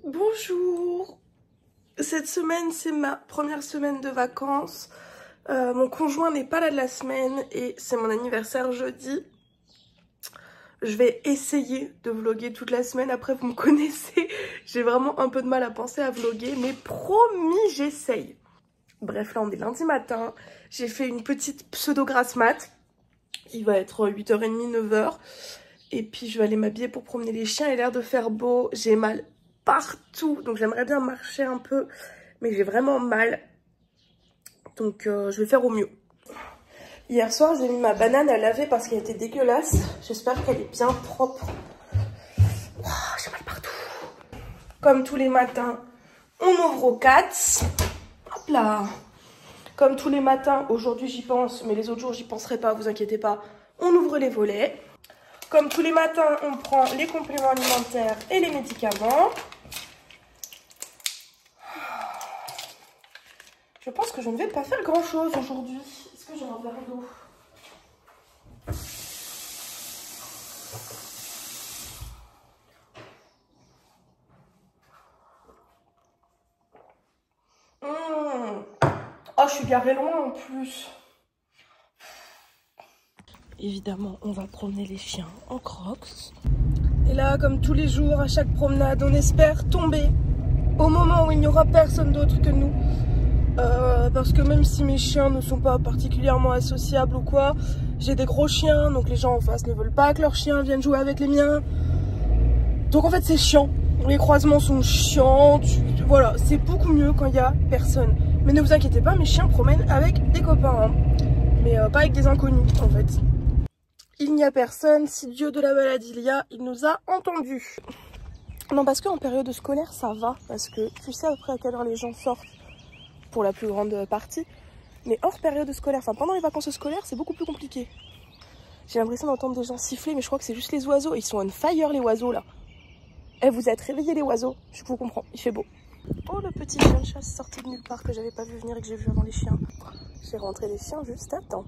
Bonjour. Cette semaine, c'est ma première semaine de vacances. Mon conjoint n'est pas là de la semaine et c'est mon anniversaire jeudi. Je vais essayer de vlogger toute la semaine. Après, vous me connaissez, j'ai vraiment un peu de mal à penser à vlogger, mais promis, j'essaye. Bref, là, on est lundi matin. J'ai fait une petite pseudo-grasse mat. Il va être 8h30, 9h. Et puis, je vais aller m'habiller pour promener les chiens. Il a l'air de faire beau. J'ai mal partout. Donc, j'aimerais bien marcher un peu. Mais j'ai vraiment mal. Donc, je vais faire au mieux. Hier soir, j'ai mis ma banane à laver parce qu'elle était dégueulasse. J'espère qu'elle est bien propre. Oh, j'ai mal partout. Comme tous les matins, on ouvre aux 4. Hop là. Comme tous les matins, aujourd'hui j'y pense, mais les autres jours j'y penserai pas, vous inquiétez pas. On ouvre les volets. Comme tous les matins, on prend les compléments alimentaires et les médicaments. Je pense que je ne vais pas faire grand chose aujourd'hui. Est-ce que j'ai un verre d'eau? Oh, je suis garée loin en plus. Évidemment, on va promener les chiens en crocs. Et là, comme tous les jours, à chaque promenade, on espère tomber au moment où il n'y aura personne d'autre que nous. Parce que même si mes chiens ne sont pas particulièrement associables ou quoi, j'ai des gros chiens, donc les gens en face ne veulent pas que leurs chiens viennent jouer avec les miens. Donc en fait, c'est chiant. Les croisements sont chiants. Voilà, c'est beaucoup mieux quand il n'y a personne. Mais ne vous inquiétez pas, mes chiens promènent avec des copains. Hein. Mais pas avec des inconnus, en fait. Il n'y a personne. Si Dieu de la maladie il y a, il nous a entendus. Non, parce qu'en période scolaire, ça va. Parce que tu sais après à quelle heure les gens sortent pour la plus grande partie. Mais hors période scolaire, enfin pendant les vacances scolaires, c'est beaucoup plus compliqué. J'ai l'impression d'entendre des gens siffler, mais je crois que c'est juste les oiseaux. Ils sont on fire, les oiseaux, là. Eh, vous êtes réveillés, les oiseaux? Je vous comprends, il fait beau. Oh, le petit chien de chasse sorti de nulle part que j'avais pas vu venir et que j'ai vu avant les chiens. J'ai rentré les chiens juste à temps.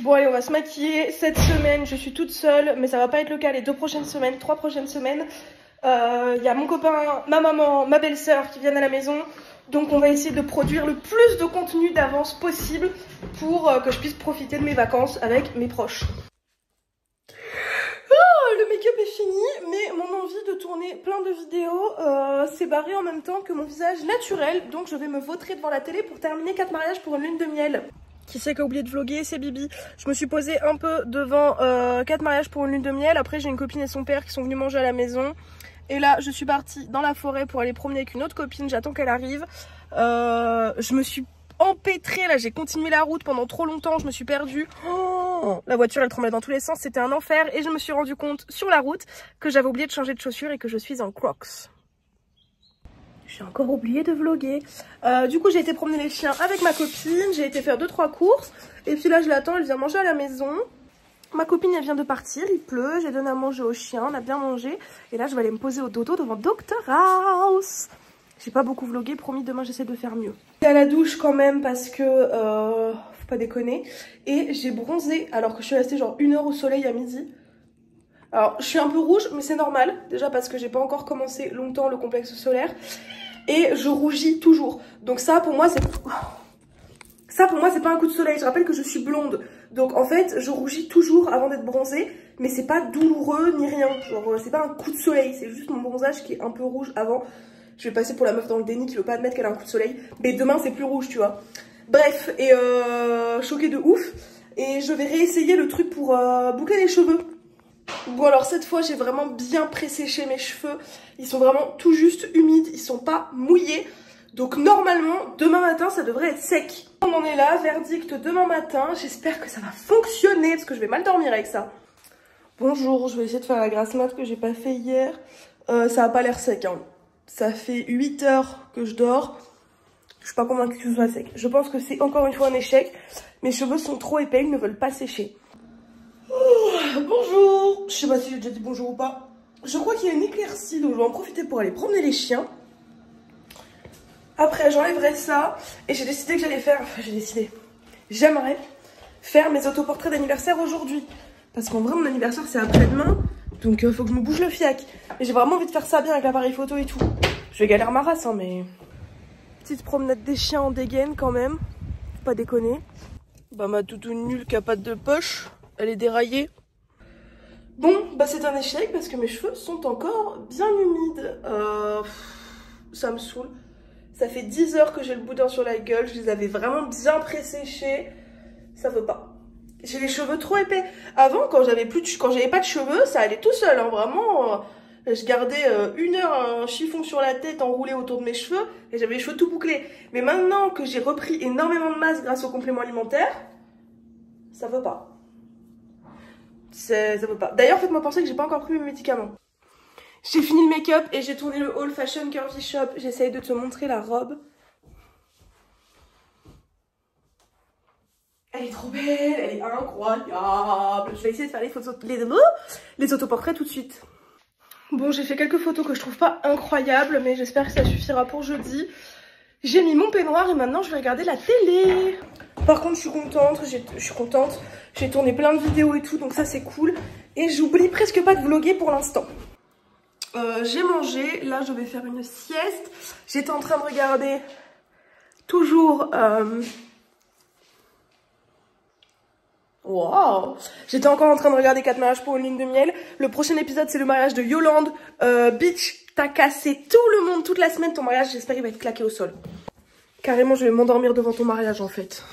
Bon, allez, on va se maquiller. Cette semaine, je suis toute seule, mais ça va pas être le cas les 2 prochaines semaines, 3 prochaines semaines. Il y a mon copain, ma maman, ma belle-sœur qui viennent à la maison. Donc, on va essayer de produire le plus de contenu d'avance possible pour que je puisse profiter de mes vacances avec mes proches. Le make-up est fini, mais mon envie de tourner plein de vidéos s'est barrée en même temps que mon visage naturel. Donc je vais me vautrer devant la télé pour terminer 4 mariages pour une lune de miel. Qui c'est qui a oublié de vlogger? C'est Bibi. Je me suis posée un peu devant 4 mariages pour une lune de miel. Après j'ai une copine et son père qui sont venus manger à la maison. Et là je suis partie dans la forêt pour aller promener avec une autre copine. J'attends qu'elle arrive. Je me suis empêtrée là, j'ai continué la route pendant trop longtemps, je me suis perdue. Oh, la voiture elle tremblait dans tous les sens, c'était un enfer. Et je me suis rendu compte sur la route que j'avais oublié de changer de chaussures et que je suis en Crocs. J'ai encore oublié de vlogger. Du coup j'ai été promener les chiens avec ma copine, j'ai été faire 2-3 courses. Et puis là je l'attends, elle vient manger à la maison. Ma copine elle vient de partir, il pleut, j'ai donné à manger aux chiens, on a bien mangé. Et là je vais aller me poser au dodo devant Dr House. J'ai pas beaucoup vlogué, promis demain j'essaie de faire mieux. À la douche quand même parce que faut pas déconner. Et j'ai bronzé alors que je suis restée genre 1 heure au soleil à midi. Alors je suis un peu rouge mais c'est normal. Déjà parce que j'ai pas encore commencé longtemps le complexe solaire. Et je rougis toujours. Donc ça pour moi c'est... Ça pour moi c'est pas un coup de soleil. Je rappelle que je suis blonde. Donc en fait je rougis toujours avant d'être bronzée. Mais c'est pas douloureux ni rien. Genre c'est pas un coup de soleil. C'est juste mon bronzage qui est un peu rouge avant. Je vais passer pour la meuf dans le déni qui veut pas admettre qu'elle a un coup de soleil. Mais demain c'est plus rouge tu vois. Bref, et choquée de ouf. Et je vais réessayer le truc pour boucler les cheveux. Bon alors cette fois j'ai vraiment bien pré-séché mes cheveux. Ils sont vraiment tout juste humides, ils sont pas mouillés. Donc normalement demain matin ça devrait être sec. On en est là, verdict demain matin. J'espère que ça va fonctionner parce que je vais mal dormir avec ça. Bonjour, je vais essayer de faire la grasse mat que j'ai pas fait hier. Ça a pas l'air sec hein. Ça fait 8 heures que je dors. Je suis pas convaincue que ce soit sec. Je pense que c'est encore une fois un échec. Mes cheveux sont trop épais, ils ne veulent pas sécher. Bonjour. Je sais pas si j'ai déjà dit bonjour ou pas. Je crois qu'il y a une éclaircie, donc je vais en profiter pour aller promener les chiens. Après, j'enlèverai ça. Et j'ai décidé que j'allais faire... Enfin, j'aimerais faire mes autoportraits d'anniversaire aujourd'hui. Parce qu'en vrai, mon anniversaire, c'est après-demain. Donc, faut que je me bouge le fiac. Et j'ai vraiment envie de faire ça bien avec l'appareil photo et tout. Je vais galérer ma race, hein, mais... Petite promenade des chiens en dégaine quand même. Faut pas déconner. Bah ma doudoune nulle qui a pas de poche, elle est déraillée. Bon, bah c'est un échec parce que mes cheveux sont encore bien humides. Ça me saoule. Ça fait 10 heures que j'ai le boudin sur la gueule. Je les avais vraiment bien pré-séchés. Ça veut pas. J'ai les cheveux trop épais. Avant, quand j'avais pas de cheveux, ça allait tout seul. Hein, vraiment, je gardais 1 heure un chiffon sur la tête enroulé autour de mes cheveux et j'avais les cheveux tout bouclés. Mais maintenant que j'ai repris énormément de masse grâce aux compléments alimentaires, ça veut pas. Ça veut pas. D'ailleurs, faites-moi penser que j'ai pas encore pris mes médicaments. J'ai fini le make-up et j'ai tourné le haul Fashion Curvy Shop. J'essaye de te montrer la robe. Elle est trop belle, elle est incroyable. Je vais essayer de faire les autoportraits tout de suite. Bon, j'ai fait quelques photos que je trouve pas incroyables, mais j'espère que ça suffira pour jeudi. J'ai mis mon peignoir et maintenant je vais regarder la télé. Par contre, je suis contente. J'ai tourné plein de vidéos et tout, donc ça c'est cool. Et j'oublie presque pas de vlogger pour l'instant. J'ai mangé, là je vais faire une sieste. J'étais en train de regarder toujours... Wow. J'étais encore en train de regarder 4 mariages pour une lune de miel. Le prochain épisode c'est le mariage de Yolande. Bitch, t'as cassé tout le monde toute la semaine. Ton mariage, j'espère qu'il va être claqué au sol. Carrément, je vais m'endormir devant ton mariage en fait.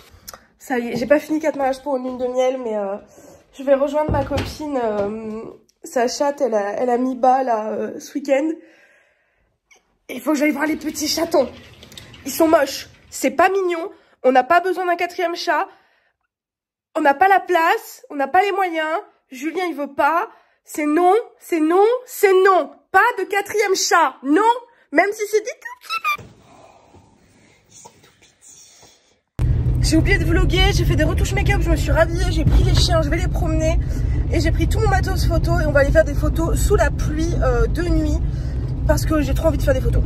Ça y est, j'ai pas fini 4 mariages pour une lune de miel, mais je vais rejoindre ma copine. Sa chatte, elle a mis bas là ce week-end. Il faut que j'aille voir les petits chatons. Ils sont moches. C'est pas mignon. On n'a pas besoin d'un 4e chat. On n'a pas la place, on n'a pas les moyens. Julien, il veut pas. C'est non, c'est non, c'est non. Pas de 4e chat, non. Même si c'est dit tout petit. Ils sont tout petits. J'ai oublié de vlogger, j'ai fait des retouches make-up, je me suis rhabillée, j'ai pris les chiens, je vais les promener. Et j'ai pris tout mon matos photo et on va aller faire des photos sous la pluie de nuit. Parce que j'ai trop envie de faire des photos.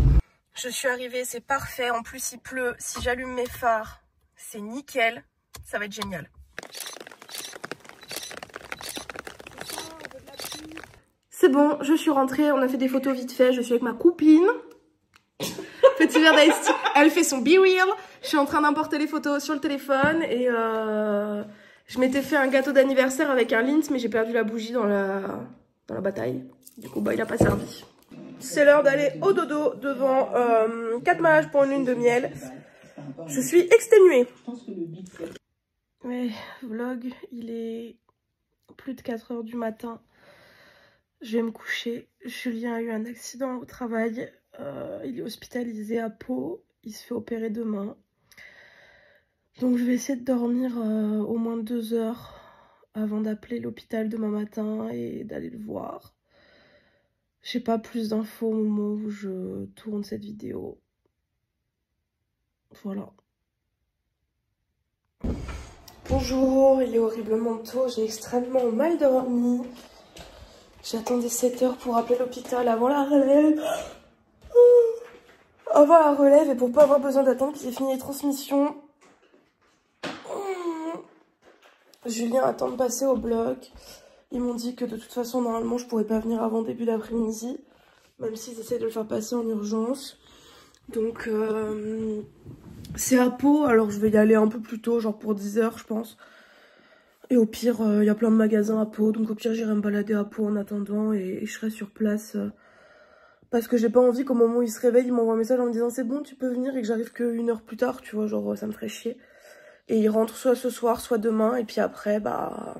Je suis arrivée, c'est parfait. En plus, il pleut. Si j'allume mes phares, c'est nickel. Ça va être génial. C'est bon, je suis rentrée, on a fait des photos vite fait, je suis avec ma copine. Petit verre d'ice, elle fait son be real. Je suis en train d'importer les photos sur le téléphone et je m'étais fait un gâteau d'anniversaire avec un Lindt, mais j'ai perdu la bougie dans la bataille. Du coup, bah il a pas servi. C'est l'heure d'aller au dodo devant 4 mariages pour une lune de miel. Je suis exténuée. Ouais, vlog, il est plus de 4 h du matin. Je vais me coucher. Julien a eu un accident au travail. Il est hospitalisé à Pau. Il se fait opérer demain. Donc je vais essayer de dormir au moins 2 heures avant d'appeler l'hôpital demain matin et d'aller le voir. J'ai pas plus d'infos au moment où je tourne cette vidéo. Voilà. Bonjour, il est horriblement tôt, j'ai extrêmement mal dormi. J'attendais 7 heures pour appeler l'hôpital avant la relève. Avant la relève et pour pas avoir besoin d'attendre qu'ils aient fini les transmissions. Julien attend de passer au bloc. Ils m'ont dit que de toute façon, normalement, je pourrais pas venir avant début d'après-midi. Même s'ils essaient de le faire passer en urgence. Donc, c'est à Pau. Alors, je vais y aller un peu plus tôt, genre pour 10 h, je pense. Et au pire, il y a plein de magasins à Pau. Donc, au pire, j'irai me balader à Pau en attendant. Et je serai sur place. Parce que j'ai pas envie qu'au moment où il se réveille, il m'envoie un message en me disant c'est bon, tu peux venir. Et que j'arrive que 1 heure plus tard, tu vois. Genre, ça me ferait chier. Et il rentre soit ce soir, soit demain. Et puis après, bah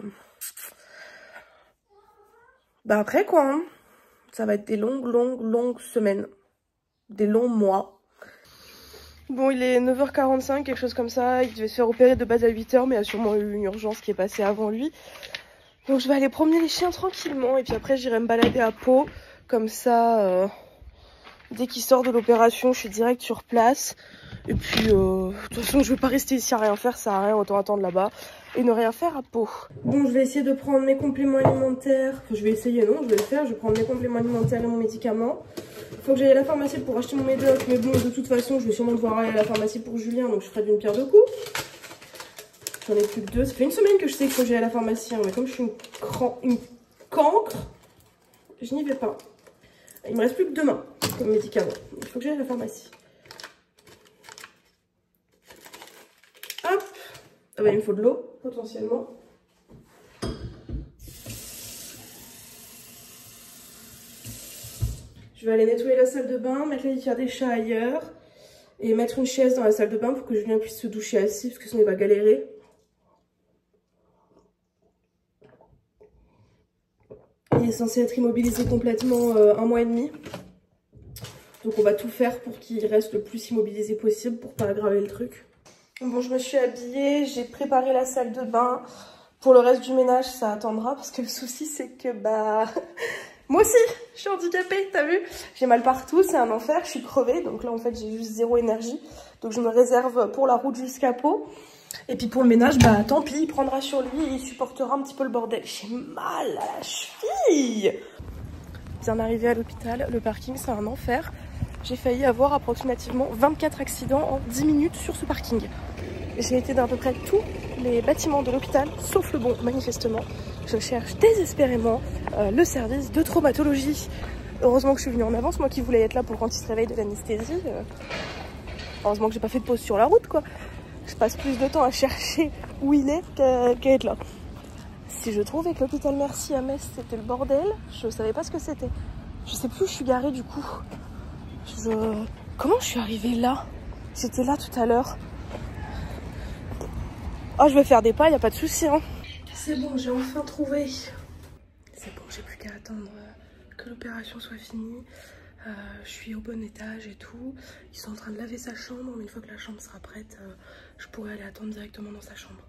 après quoi, hein. Ça va être des longues semaines. Des longs mois. Bon, il est 9 h 45, quelque chose comme ça. Il devait se faire opérer de base à 8 h, mais il y a sûrement eu une urgence qui est passée avant lui. Donc je vais aller promener les chiens tranquillement. Et puis après, j'irai me balader à Pau. Comme ça, dès qu'il sort de l'opération, je suis direct sur place. Et puis, de toute façon, je vais pas rester ici à rien faire. Ça sert à rien, autant attendre là-bas. Et ne rien faire à Pau. Bon, je vais essayer de prendre mes compléments alimentaires. Enfin, je vais essayer, non, je vais le faire. Je vais prendre mes compléments alimentaires et mon médicament. Il faut que j'aille à la pharmacie pour acheter mon médoc. Mais bon, de toute façon, je vais sûrement devoir aller à la pharmacie pour Julien. Donc, je ferai d'une pierre deux coups. J'en ai plus que 2. Ça fait une semaine que je sais qu'il faut que j'aille à la pharmacie. Hein, mais comme je suis une cancre, je n'y vais pas. Il me reste plus que 2 mains comme médicament. Il faut que j'aille à la pharmacie. Hop. Ah bah il me faut de l'eau, potentiellement. Je vais aller nettoyer la salle de bain, mettre la litière des chats ailleurs. Et mettre une chaise dans la salle de bain pour que Julien puisse se doucher assis, parce que sinon il va galérer. Il est censé être immobilisé complètement 1 mois et demi. Donc on va tout faire pour qu'il reste le plus immobilisé possible pour pas aggraver le truc. Bon, je me suis habillée, j'ai préparé la salle de bain. Pour le reste du ménage, ça attendra parce que le souci c'est que bah... moi aussi, je suis handicapée, t'as vu? J'ai mal partout, c'est un enfer, je suis crevée. Donc là en fait j'ai juste 0 énergie. Donc je me réserve pour la route jusqu'à Pau. Et puis pour le ménage, bah tant pis, il prendra sur lui et il supportera un petit peu le bordel. J'ai mal à la cheville. Bien arrivé à l'hôpital, le parking c'est un enfer. J'ai failli avoir approximativement 24 accidents en 10 minutes sur ce parking. J'ai été d'à peu près tous les bâtiments de l'hôpital, sauf le bon, manifestement. Je cherche désespérément le service de traumatologie. Heureusement que je suis venue en avance, moi qui voulais être là pour quand il se réveille de l'anesthésie. Heureusement que j'ai pas fait de pause sur la route, quoi. Je passe plus de temps à chercher où il est qu'à être là. Si je trouvais que l'hôpital Merci à Metz c'était le bordel, je savais pas ce que c'était. Je sais plus où je suis garée du coup. Comment je suis arrivée là? J'étais là tout à l'heure. Oh, je vais faire des pas, y a pas de souci, hein. C'est bon, j'ai enfin trouvé. C'est bon, j'ai plus qu'à attendre que l'opération soit finie. Je suis au bon étage et tout. Ils sont en train de laver sa chambre, mais une fois que la chambre sera prête, je pourrai aller attendre directement dans sa chambre.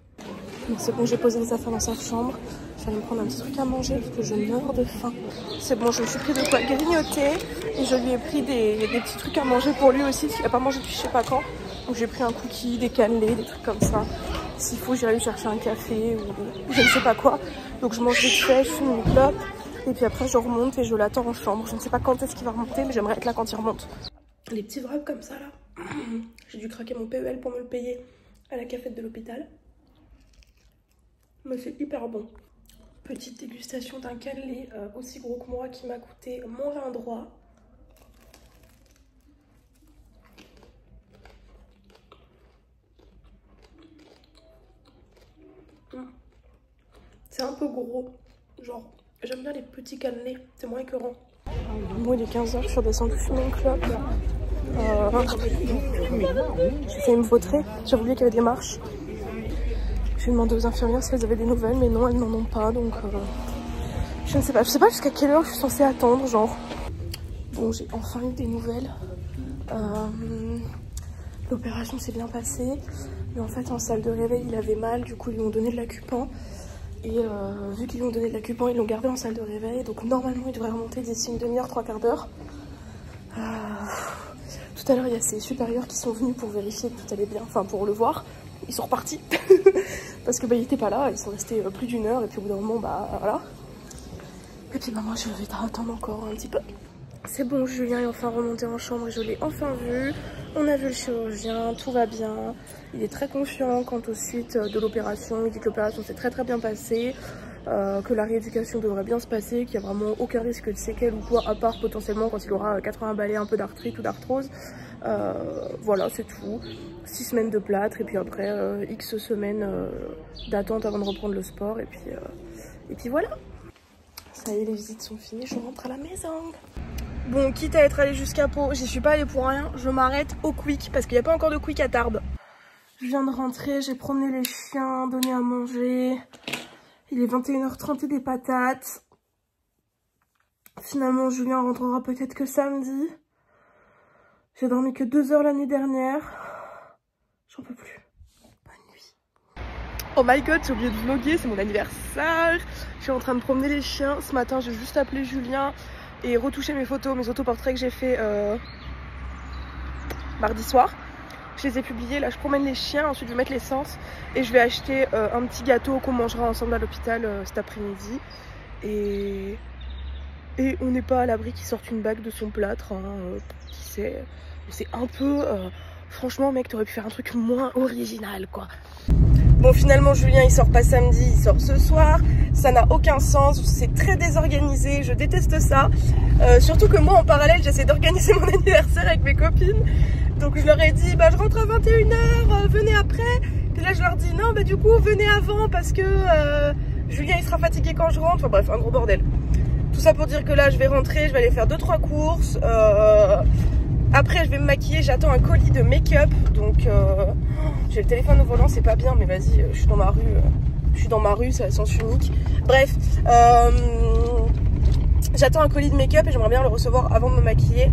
Bon, c'est bon, j'ai posé les affaires dans sa chambre. Je vais aller me prendre un petit truc à manger parce que je meurs de faim. C'est bon, je me suis pris de quoi grignoter et je lui ai pris des petits trucs à manger pour lui aussi, parce qu'il n'a pas mangé depuis je sais pas quand. Donc j'ai pris un cookie, des cannelés, des trucs comme ça. S'il faut, j'irai lui chercher un café ou je ne sais pas quoi. Donc je mange vite fait, je fume une clope. Et puis après, je remonte et je l'attends en chambre. Je ne sais pas quand est-ce qu'il va remonter, mais j'aimerais être là quand il remonte. Les petits wraps comme ça, là. J'ai dû craquer mon PEL pour me le payer à la cafette de l'hôpital. Mais c'est hyper bon. Petite dégustation d'un cannelé aussi gros que moi qui m'a coûté mon rein droit. C'est un peu gros, genre j'aime bien les petits cannelés, c'est moins écœurant. Bon, il est 15h, je suis redescendue fumer une clope. J'ai fait me vautrer, j'ai oublié qu'il y avait des marches. J'ai demandé aux infirmières si elles avaient des nouvelles, mais non, elles n'en ont pas, donc je ne sais pas. Je sais pas jusqu'à quelle heure je suis censée attendre, genre. Bon, j'ai enfin eu des nouvelles. L'opération s'est bien passée, mais en fait en salle de réveil il avait mal, du coup ils lui ont donné de l'acupan. Et vu qu'ils lui ont donné de l'acupan, ils l'ont gardé en salle de réveil. Donc normalement il devrait remonter d'ici une demi-heure, 3/4 d'heure. Tout à l'heure il y a ses supérieurs qui sont venus pour vérifier que tout allait bien, enfin pour le voir. Ils sont repartis parce que bah, il était pas là, ils sont restés plus d'1 heure et puis au bout d'un moment bah voilà. Et puis bah moi je vais attendre encore un petit peu. C'est bon, Julien est enfin remonté en chambre et je l'ai enfin vu. On a vu le chirurgien, tout va bien. Il est très confiant quant aux suites de l'opération. Il dit que l'opération s'est très bien passée, que la rééducation devrait bien se passer, qu'il n'y a vraiment aucun risque de séquelles ou quoi, à part potentiellement quand il aura 80 balais, un peu d'arthrite ou d'arthrose. Voilà, c'est tout. 6 semaines de plâtre et puis après X semaines d'attente avant de reprendre le sport. Et puis voilà. Ça y est, les visites sont finies, je rentre à la maison. Bon, quitte à être allée jusqu'à Pau, j'y suis pas allée pour rien. Je m'arrête au Quick parce qu'il n'y a pas encore de Quick à Tarbes. Je viens de rentrer, j'ai promené les chiens, donné à manger. Il est 21h30 et des patates. Finalement, Julien rentrera peut-être que samedi. J'ai dormi que 2 heures la nuit dernière. J'en peux plus. Bonne nuit. Oh my god, j'ai oublié de vlogger, c'est mon anniversaire. Je suis en train de promener les chiens. Ce matin, j'ai juste appelé Julien et retouché mes photos, mes autoportraits que j'ai fait mardi soir. Je les ai publiés, là je promène les chiens, ensuite je vais mettre l'essence et je vais acheter un petit gâteau qu'on mangera ensemble à l'hôpital cet après-midi. Et on n'est pas à l'abri qu'il sorte une bague de son plâtre, hein, qui sait. C'est un peu... franchement mec, t'aurais pu faire un truc moins original quoi. Bon, finalement, Julien, il sort pas samedi, il sort ce soir. Ça n'a aucun sens, c'est très désorganisé, je déteste ça. Surtout que moi, en parallèle, j'essaie d'organiser mon anniversaire avec mes copines. Donc, je leur ai dit, bah, je rentre à 21h, venez après. Puis là, je leur dis, non, bah, du coup, venez avant parce que Julien, il sera fatigué quand je rentre. Enfin, bref, un gros bordel. Tout ça pour dire que là, je vais rentrer, je vais aller faire 2-3 courses. Après, je vais me maquiller, j'attends un colis de make-up. Donc, j'ai le téléphone au volant, c'est pas bien, mais vas-y, je suis dans ma rue. Je suis dans ma rue, c'est à sens unique. Bref, j'attends un colis de make-up et j'aimerais bien le recevoir avant de me maquiller.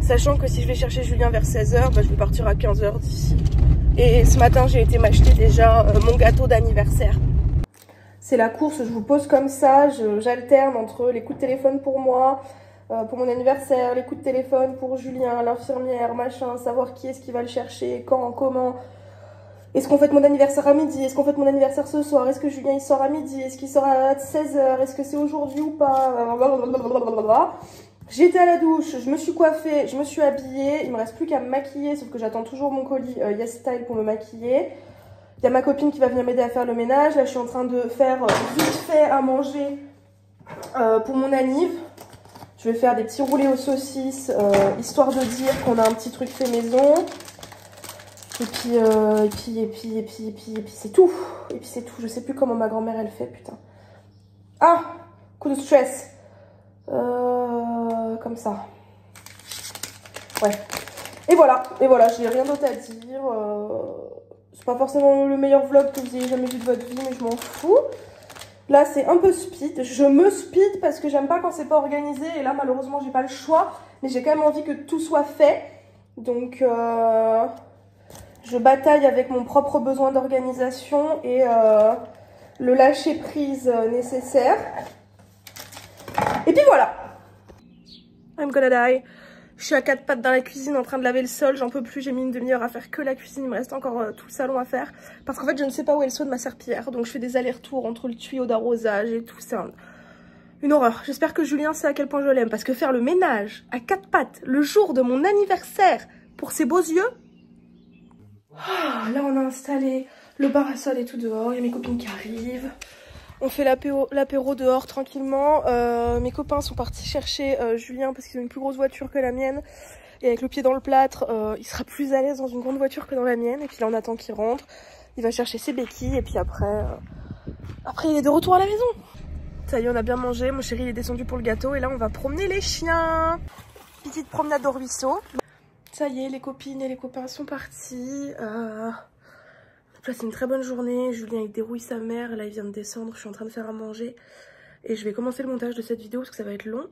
Sachant que si je vais chercher Julien vers 16h, bah, je vais partir à 15h d'ici. Et ce matin, j'ai été m'acheter déjà mon gâteau d'anniversaire. C'est la course, je vous pose comme ça, j'alterne entre les coups de téléphone pour moi, pour mon anniversaire, les coups de téléphone pour Julien, l'infirmière, machin, savoir qui est-ce qui va le chercher, quand, comment. Est-ce qu'on fête mon anniversaire à midi? Est-ce qu'on fête mon anniversaire ce soir? Est-ce que Julien il sort à midi? Est-ce qu'il sort à 16h? Est-ce que c'est aujourd'hui ou pas? J'ai été à la douche, je me suis coiffée, je me suis habillée. Il me reste plus qu'à me maquiller, sauf que j'attends toujours mon colis Yes Style pour me maquiller. Il y a ma copine qui va venir m'aider à faire le ménage. Là, je suis en train de faire vite fait à manger pour mon anniv. Je vais faire des petits roulés aux saucisses, histoire de dire qu'on a un petit truc fait maison. Et puis c'est tout. Et puis c'est tout. Je sais plus comment ma grand-mère elle fait, putain. Ah, coup de stress. Comme ça. Ouais. Et voilà, j'ai rien d'autre à dire. C'est pas forcément le meilleur vlog que vous ayez jamais vu de votre vie, mais je m'en fous. Là, c'est un peu speed. Je me speed parce que j'aime pas quand c'est pas organisé. Et là, malheureusement, j'ai pas le choix. Mais j'ai quand même envie que tout soit fait. Donc, je bataille avec mon propre besoin d'organisation et le lâcher prise nécessaire. Et puis voilà. I'm gonna die. Je suis à 4 pattes dans la cuisine en train de laver le sol, j'en peux plus, j'ai mis une demi-heure à faire que la cuisine, il me reste encore tout le salon à faire. Parce qu'en fait je ne sais pas où est le seau de ma serpillière, donc je fais des allers-retours entre le tuyau d'arrosage et tout, c'est une horreur. J'espère que Julien sait à quel point je l'aime, parce que faire le ménage à 4 pattes le jour de mon anniversaire pour ses beaux yeux. Oh, là on a installé le bar à sol et tout dehors, il y a mes copines qui arrivent. On fait l'apéro dehors tranquillement. Mes copains sont partis chercher Julien parce qu'ils ont une plus grosse voiture que la mienne. Et avec le pied dans le plâtre, il sera plus à l'aise dans une grande voiture que dans la mienne. Et puis là on attend qu'il rentre. Il va chercher ses béquilles et puis après il est de retour à la maison. Ça y est, on a bien mangé. Mon chéri il est descendu pour le gâteau et là on va promener les chiens. Petite promenade au ruisseau. Ça y est, les copines et les copains sont partis. Là c'est une très bonne journée, Julien il dérouille sa mère, là il vient de descendre, je suis en train de faire à manger. Et je vais commencer le montage de cette vidéo parce que ça va être long.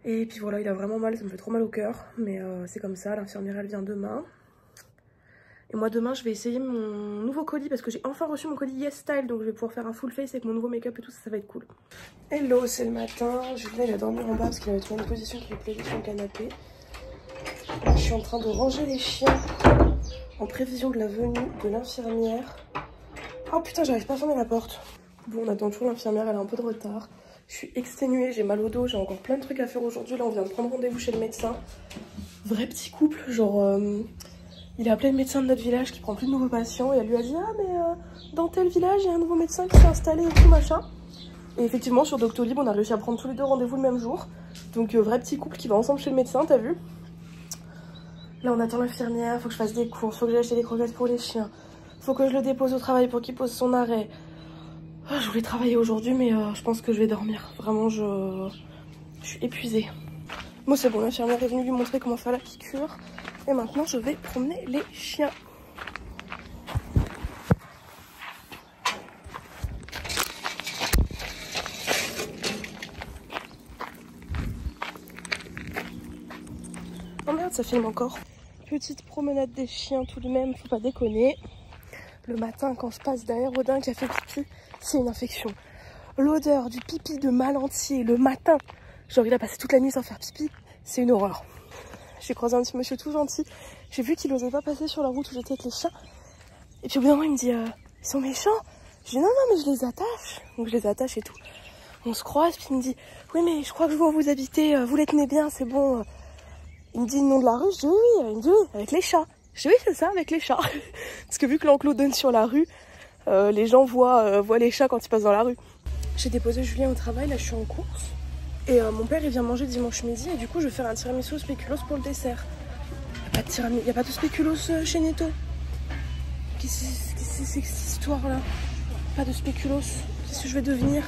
Et puis voilà, il a vraiment mal, ça me fait trop mal au cœur. Mais c'est comme ça, l'infirmière elle vient demain. Et moi demain je vais essayer mon nouveau colis parce que j'ai enfin reçu mon colis Yes Style. Donc je vais pouvoir faire un full face avec mon nouveau make-up et tout, ça va être cool. Hello, c'est le matin, Julien il va dormir en bas parce qu'il avait trouvé une position qui lui plaisait sur le canapé. Là, je suis en train de ranger les chiens en prévision de la venue de l'infirmière. Oh putain, j'arrive pas à fermer la porte. Bon, on attend toujours l'infirmière, elle a un peu de retard. Je suis exténuée, j'ai mal au dos, j'ai encore plein de trucs à faire aujourd'hui. Là, on vient de prendre rendez-vous chez le médecin. Vrai petit couple, genre... il a appelé le médecin de notre village qui prend plus de nouveaux patients. Et elle lui a dit, ah mais dans tel village, il y a un nouveau médecin qui s'est installé et tout machin. Et effectivement, sur Doctolib, on a réussi à prendre tous les deux rendez-vous le même jour. Donc, vrai petit couple qui va ensemble chez le médecin, t'as vu? Là, on attend l'infirmière, faut que je fasse des courses, faut que j'achète des croquettes pour les chiens. Faut que je le dépose au travail pour qu'il pose son arrêt. Oh, je voulais travailler aujourd'hui, mais je pense que je vais dormir. Vraiment, je suis épuisée. Moi, c'est bon, l'infirmière est venue lui montrer comment faire la piqûre. Et maintenant, je vais promener les chiens. Oh merde, ça filme encore. Petite promenade des chiens tout de même, faut pas déconner. Le matin, quand je passe derrière Odin qui a fait pipi, c'est une infection. L'odeur du pipi de mal entier le matin, genre il a passé toute la nuit sans faire pipi, c'est une horreur. J'ai croisé un petit monsieur tout gentil, j'ai vu qu'il osait pas passer sur la route où j'étais avec les chiens. Et puis au bout d'un moment il me dit, ils sont méchants. Je dis non mais je les attache. Donc je les attache et tout. On se croise, puis il me dit, oui mais je crois que je vois où vous habitez, vous les tenez bien, c'est bon. Il me dit le nom de la rue, je dis oui, il me dit oui, avec les chats. Je dis oui, c'est ça, avec les chats. Parce que vu que l'enclos donne sur la rue, les gens voient les chats quand ils passent dans la rue. J'ai déposé Julien au travail, là je suis en course. Et mon père il vient manger dimanche midi et du coup je vais faire un tiramisu spéculoos pour le dessert. Il n'y a pas de spéculoos chez Netto. Qu'est-ce que c'est que cette histoire là? Pas de spéculoos, qu'est-ce que je vais devenir?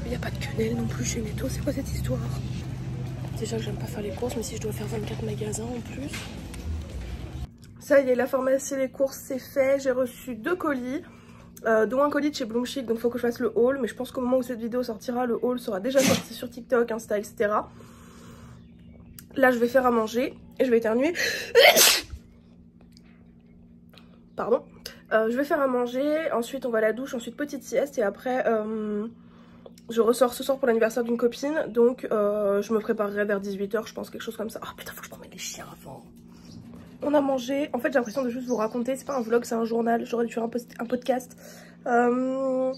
Il n'y a pas de quenelle non plus chez Netto, c'est quoi cette histoire? Déjà que j'aime pas faire les courses, mais si je dois faire 24 magasins en plus. Ça y est, la pharmacie, les courses c'est fait, j'ai reçu 2 colis. Dont un colis de chez Bloom Chic, donc il faut que je fasse le haul, mais je pense qu'au moment où cette vidéo sortira, le haul sera déjà sorti sur TikTok, Insta, etc. Là je vais faire à manger et je vais éternuer. Pardon. Je vais faire à manger, ensuite on va à la douche, ensuite petite sieste et après je ressors ce soir pour l'anniversaire d'une copine, donc je me préparerai vers 18 h je pense, quelque chose comme ça. Oh putain, faut que je promène les chiens avant. On a mangé, en fait j'ai l'impression de juste vous raconter, c'est pas un vlog, c'est un journal, j'aurais dû faire un podcast. On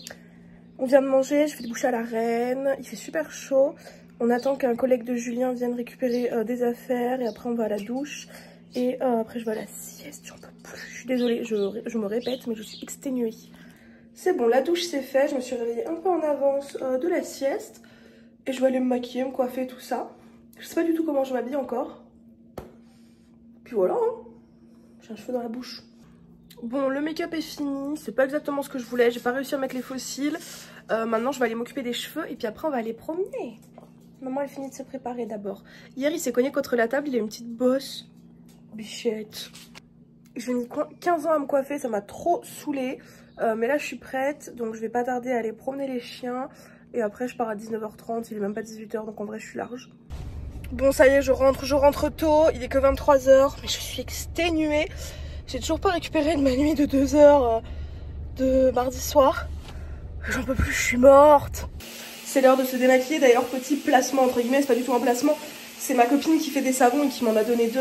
vient de manger, je fais des bouchées à la reine, il fait super chaud. On attend qu'un collègue de Julien vienne récupérer des affaires et après on va à la douche. Et après je vais à la sieste, j'en peux plus, je suis désolée, je me répète mais je suis exténuée. C'est bon, la douche c'est fait, je me suis réveillée un peu en avance de la sieste. Et je vais aller me maquiller, me coiffer, tout ça. Je sais pas du tout comment je m'habille encore. Puis voilà, hein. J'ai un cheveu dans la bouche. Bon, le make-up est fini, c'est pas exactement ce que je voulais, j'ai pas réussi à mettre les fossiles. Maintenant je vais aller m'occuper des cheveux et puis après on va aller promener. Maman elle finit de se préparer d'abord. Hier il s'est cogné contre la table, il a une petite bosse. Bichette. J'ai mis 15 ans à me coiffer, ça m'a trop saoulée. Mais là je suis prête, donc je vais pas tarder à aller promener les chiens. Et après je pars à 19 h 30, il est même pas 18 h, donc en vrai je suis large. Bon ça y est, je rentre tôt, il est que 23 h, mais je suis exténuée. J'ai toujours pas récupéré de ma nuit de 2 h de mardi soir. J'en peux plus, je suis morte. C'est l'heure de se démaquiller, d'ailleurs petit placement entre guillemets, c'est pas du tout un placement. C'est ma copine qui fait des savons et qui m'en a donné 2.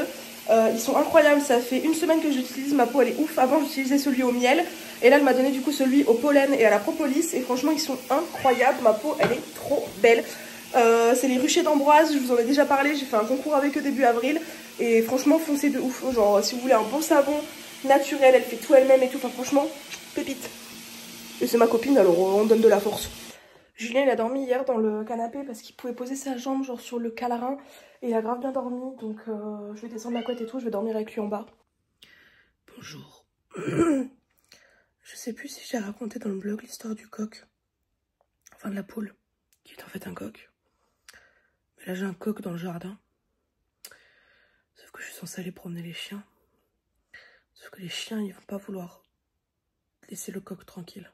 Ils sont incroyables, ça fait 1 semaine que j'utilise, ma peau elle est ouf. Avant j'utilisais celui au miel et là elle m'a donné du coup celui au pollen et à la propolis et franchement ils sont incroyables, ma peau elle est trop belle. C'est les ruchers d'Ambroise, je vous en ai déjà parlé, j'ai fait un concours avec eux début avril et franchement foncez de ouf, genre si vous voulez un bon savon naturel, elle fait tout elle-même et tout, enfin franchement pépite. Et c'est ma copine alors on donne de la force. Julien il a dormi hier dans le canapé parce qu'il pouvait poser sa jambe genre sur le calarin et il a grave bien dormi, donc je vais descendre la couette et tout, je vais dormir avec lui en bas. Bonjour. Je sais plus si j'ai raconté dans le blog l'histoire du coq, enfin de la poule, qui est en fait un coq. Mais là j'ai un coq dans le jardin, sauf que je suis censée aller promener les chiens, sauf que les chiens ils vont pas vouloir laisser le coq tranquille.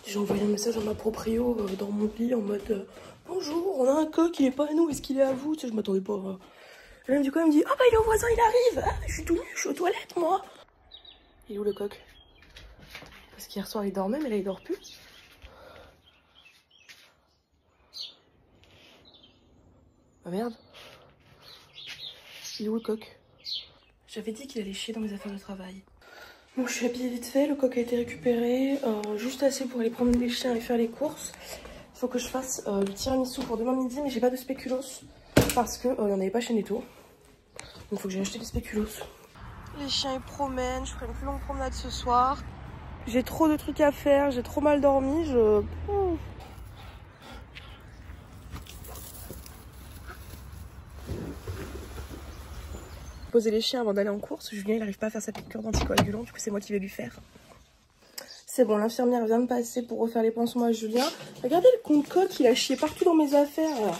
J'ai envoyé un message à ma proprio dans mon lit en mode bonjour, on a un coq, il est pas à nous, est-ce qu'il est à vous? Tu sais, je m'attendais pas. Et là, du coup, elle me dit ah bah il est au voisin, il arrive. Ah, je suis tout nu, je suis aux toilettes moi. Il est où le coq? Parce qu'hier soir il dormait, mais là il dort plus. Ah merde. Il est où le coq? J'avais dit qu'il allait chier dans mes affaires de travail. Bon, je suis habillée vite fait, le coq a été récupéré, juste assez pour aller promener les chiens et faire les courses. Il faut que je fasse du tiramisu pour demain midi, mais j'ai pas de spéculoos parce que il n'y en avait pas chez Netto. Donc il faut que j'aille acheter des spéculoos. Les chiens ils promènent, je ferai une plus longue promenade ce soir. J'ai trop de trucs à faire, j'ai trop mal dormi, Poser les chiens avant d'aller en course. Julien il n'arrive pas à faire sa piqûre d'anticoagulant, du coup c'est moi qui vais lui faire. C'est bon, l'infirmière vient de passer pour refaire les pansements à Julien. Regardez le compte coq, il a chié partout dans mes affaires. Alors,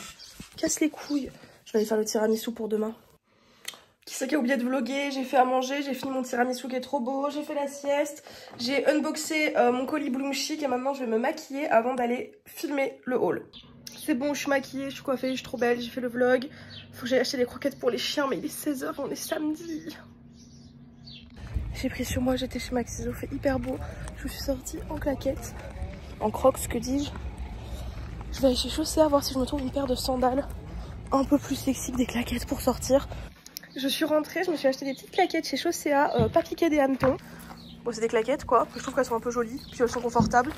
casse les couilles. Je vais aller faire le tiramisu pour demain. Qui c'est qui a oublié de vlogger? J'ai fait à manger, j'ai fini mon tiramisu qui est trop beau, j'ai fait la sieste, j'ai unboxé mon colis Bloom Chic et maintenant je vais me maquiller avant d'aller filmer le haul. C'est bon, je suis maquillée, je suis coiffée, je suis trop belle, j'ai fait le vlog. Faut que j'aille acheter des croquettes pour les chiens, mais il est 16 h, on est samedi. J'ai pris sur moi, j'étais chez Max, il fait hyper beau. Je suis sortie en claquettes, en crocs, que dis-je. Je vais aller chez Chaussea voir si je me trouve une paire de sandales un peu plus sexy que des claquettes pour sortir. Je suis rentrée, je me suis acheté des petites claquettes chez Chaussea, pas piquées des hannetons. Bon, c'est des claquettes quoi, je trouve qu'elles sont un peu jolies, puis elles sont confortables.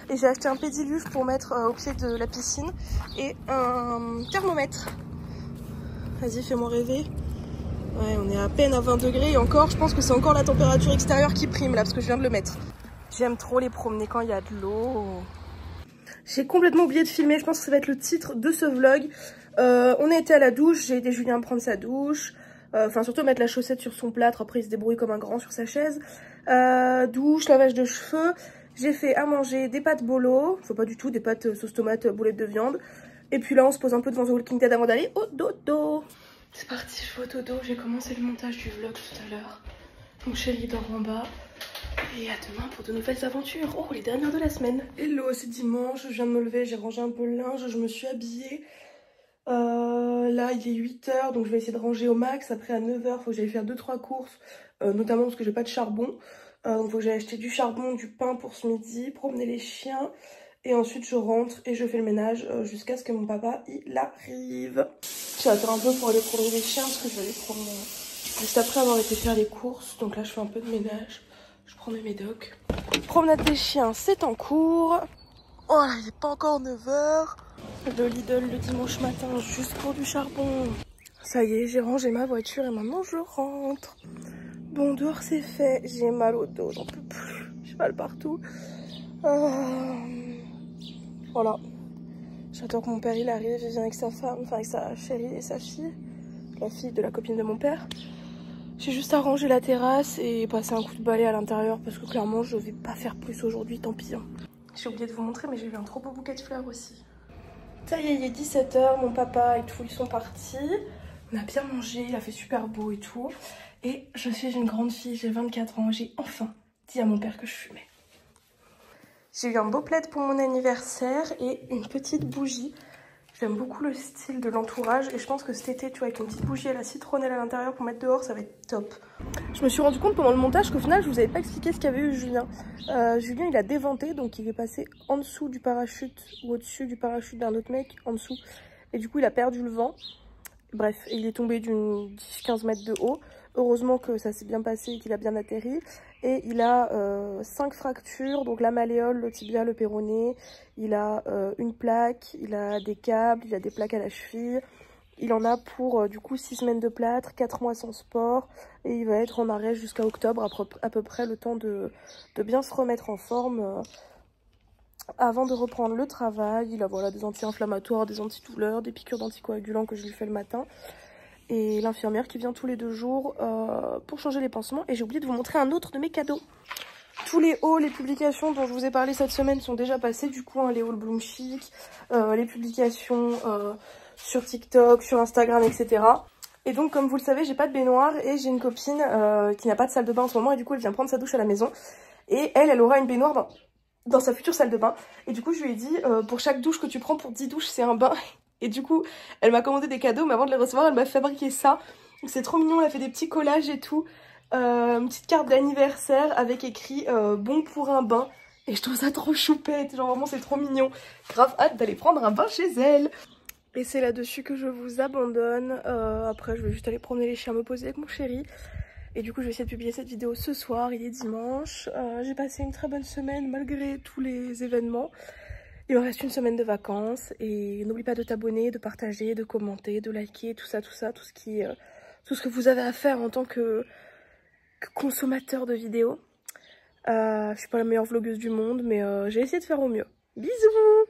Et j'ai acheté un pédiluve pour mettre au pied de la piscine et un thermomètre. Vas-y, fais-moi rêver. Ouais, on est à peine à 20 degrés et encore, je pense que c'est encore la température extérieure qui prime là, parce que je viens de le mettre. J'aime trop les promener quand il y a de l'eau. J'ai complètement oublié de filmer, je pense que ça va être le titre de ce vlog. On a été à la douche, j'ai aidé Julien à prendre sa douche. Enfin surtout mettre la chaussette sur son plâtre, après il se débrouille comme un grand sur sa chaise. Douche, lavage de cheveux. J'ai fait à manger des pâtes bolo, enfin pas du tout, des pâtes sauce tomate, boulettes de viande. Et puis là on se pose un peu devant The Walking Dead avant d'aller au dodo. C'est parti, je vais au dodo, j'ai commencé le montage du vlog tout à l'heure. Mon chéri dort en bas. Et à demain pour de nouvelles aventures. Oh, les dernières de la semaine. Hello, c'est dimanche, je viens de me lever, j'ai rangé un peu le linge, je me suis habillée. Là, il est 8 h, donc je vais essayer de ranger au max. Après, à 9 h, il faut que j'aille faire 2-3 courses, notamment parce que j'ai pas de charbon. Donc il faut que j'aille acheter du charbon, du pain pour ce midi, promener les chiens. Et ensuite, je rentre et je fais le ménage jusqu'à ce que mon papa, il arrive. J'attends un peu pour aller promener les chiens, parce que je vais les prendre juste après avoir été faire les courses. Donc là, je fais un peu de ménage. Je prends mes médocs. Promenade des chiens, c'est en cours. Oh là, il n'est pas encore 9 h. Le Lidl le dimanche matin, juste pour du charbon. Ça y est, j'ai rangé ma voiture et maintenant je rentre. Bon, dehors c'est fait. J'ai mal au dos, j'en peux plus. J'ai mal partout. Voilà. J'attends que mon père il arrive. Il vient avec sa femme, enfin avec sa chérie et sa fille. La fille de la copine de mon père. J'ai juste à ranger la terrasse et passer un coup de balai à l'intérieur parce que clairement je vais pas faire plus aujourd'hui, tant pis. Hein. J'ai oublié de vous montrer mais j'ai eu un trop beau bouquet de fleurs aussi. Ça y est, il est 17 h, mon papa et tout ils sont partis. On a bien mangé, il a fait super beau et tout. Et je suis une grande fille, j'ai 24 ans, j'ai enfin dit à mon père que je fumais. J'ai eu un beau plaid pour mon anniversaire et une petite bougie. J'aime beaucoup le style de l'entourage et je pense que cet été, tu vois, avec une petite bougie à la citronnelle à l'intérieur pour mettre dehors, ça va être top. Je me suis rendu compte pendant le montage qu'au final, je vous avais pas expliqué ce qu'avait eu Julien. Julien, il a déventé, donc il est passé en dessous du parachute ou au-dessus du parachute d'un autre mec, en dessous. Et du coup, il a perdu le vent. Bref, il est tombé d'une 10-15 mètres de haut. Heureusement que ça s'est bien passé et qu'il a bien atterri. Et il a 5 fractures, donc la malléole, le tibia, le péroné. Il a une plaque, il a des câbles, il a des plaques à la cheville. Il en a pour du coup 6 semaines de plâtre, 4 mois sans sport. Et il va être en arrêt jusqu'à octobre, à peu près le temps de bien se remettre en forme avant de reprendre le travail. Il a voilà, des anti-inflammatoires, des antidouleurs, des piqûres d'anticoagulants que je lui fais le matin. Et l'infirmière qui vient tous les 2 jours pour changer les pansements. Et j'ai oublié de vous montrer un autre de mes cadeaux. Tous les hauls, les publications dont je vous ai parlé cette semaine sont déjà passés. Du coup, hein, les hauls Bloom Chic, les publications sur TikTok, sur Instagram, etc. Et donc, comme vous le savez, j'ai pas de baignoire et j'ai une copine qui n'a pas de salle de bain en ce moment. Et du coup, elle vient prendre sa douche à la maison. Et elle aura une baignoire dans sa future salle de bain. Et du coup, je lui ai dit, pour chaque douche que tu prends, pour 10 douches, c'est un bain. Et du coup, elle m'a commandé des cadeaux, mais avant de les recevoir, elle m'a fabriqué ça. C'est trop mignon, elle a fait des petits collages et tout. Une petite carte d'anniversaire avec écrit bon pour un bain. Et je trouve ça trop choupette, genre vraiment c'est trop mignon. Grave hâte d'aller prendre un bain chez elle. Et c'est là-dessus que je vous abandonne. Après, je vais juste aller promener les chiens, me poser avec mon chéri. Et du coup, je vais essayer de publier cette vidéo ce soir, il est dimanche. J'ai passé une très bonne semaine malgré tous les événements. Il me reste une semaine de vacances et n'oublie pas de t'abonner, de partager, de commenter, de liker, tout ça, tout ce que vous avez à faire en tant que consommateur de vidéos. Je suis pas la meilleure vlogueuse du monde, mais j'ai essayé de faire au mieux. Bisous!